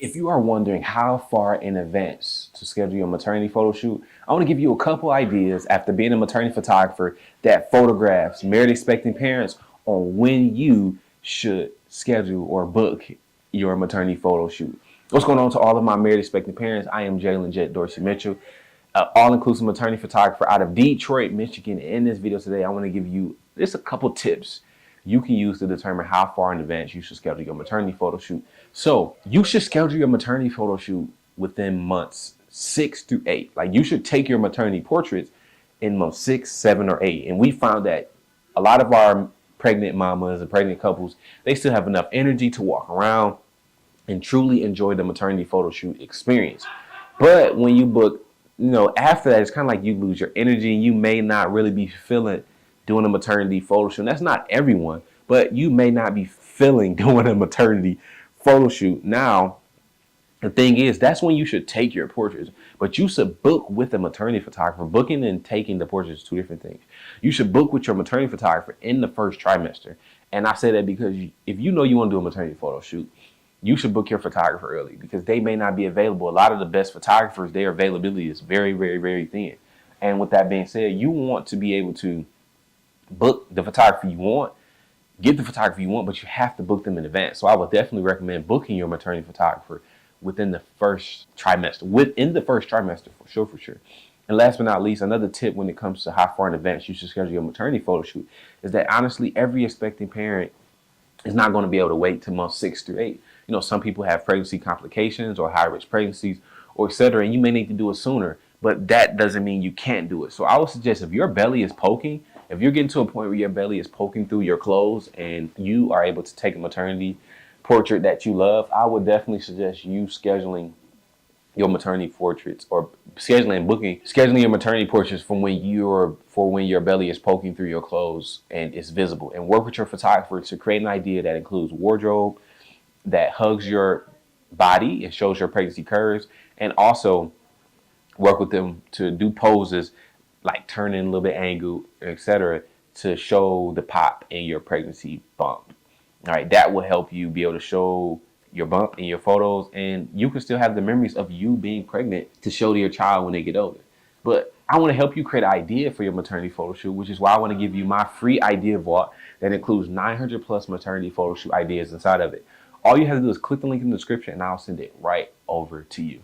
If you are wondering how far in advance to schedule your maternity photo shoot, I want to give you a couple ideas after being a maternity photographer that photographs married expecting parents on when you should schedule or book your maternity photo shoot. What's going on to all of my married expecting parents? I am Jaylin Dorsey-Mitchell, all-inclusive maternity photographer out of Detroit, Michigan. In this video today, I want to give you just a couple tips you can use to determine how far in advance you should schedule your maternity photo shoot. So you should schedule your maternity photo shoot within months 6 to 8. Like, you should take your maternity portraits in months 6, 7, or 8. And we found that a lot of our pregnant mamas and pregnant couples, they still have enough energy to walk around and truly enjoy the maternity photo shoot experience. But when you book, after that, it's kind of like you lose your energy and you may not really be feeling doing a maternity photo shoot. And that's not everyone, but you may not be feeling doing a maternity photo shoot. Now, the thing is, that's when you should take your portraits, but you should book with a maternity photographer. Booking and taking the portraits is two different things. You should book with your maternity photographer in the first trimester. And I say that because if you know you want to do a maternity photo shoot, you should book your photographer early because they may not be available. A lot of the best photographers, their availability is very, very, very thin. And with that being said, you want to be able to book the photography you want, get the photography you want, but you have to book them in advance. So I would definitely recommend booking your maternity photographer within the first trimester, for sure. And last but not least, another tip when it comes to how far in advance you should schedule your maternity photo shoot is that honestly, every expecting parent is not going to be able to wait till month 6 through 8. Some people have pregnancy complications or high risk pregnancies or etc. And you may need to do it sooner, but that doesn't mean you can't do it. So I would suggest if your belly is poking, if you're getting to a point where your belly is poking through your clothes and you are able to take a maternity portrait that you love, I would definitely suggest you scheduling your maternity portraits or scheduling your maternity portraits from when your belly is poking through your clothes and it's visible. And work with your photographer to create an idea that includes wardrobe, that hugs your body and shows your pregnancy curves, and also work with them to do poses like turning a little bit angle, etc., to show the pop in your pregnancy bump. All right, that will help you be able to show your bump in your photos, and you can still have the memories of you being pregnant to show to your child when they get older. But I want to help you create an idea for your maternity photo shoot, which is why I want to give you my free idea vault that includes 900 plus maternity photo shoot ideas inside of it. All you have to do is click the link in the description and I'll send it right over to you.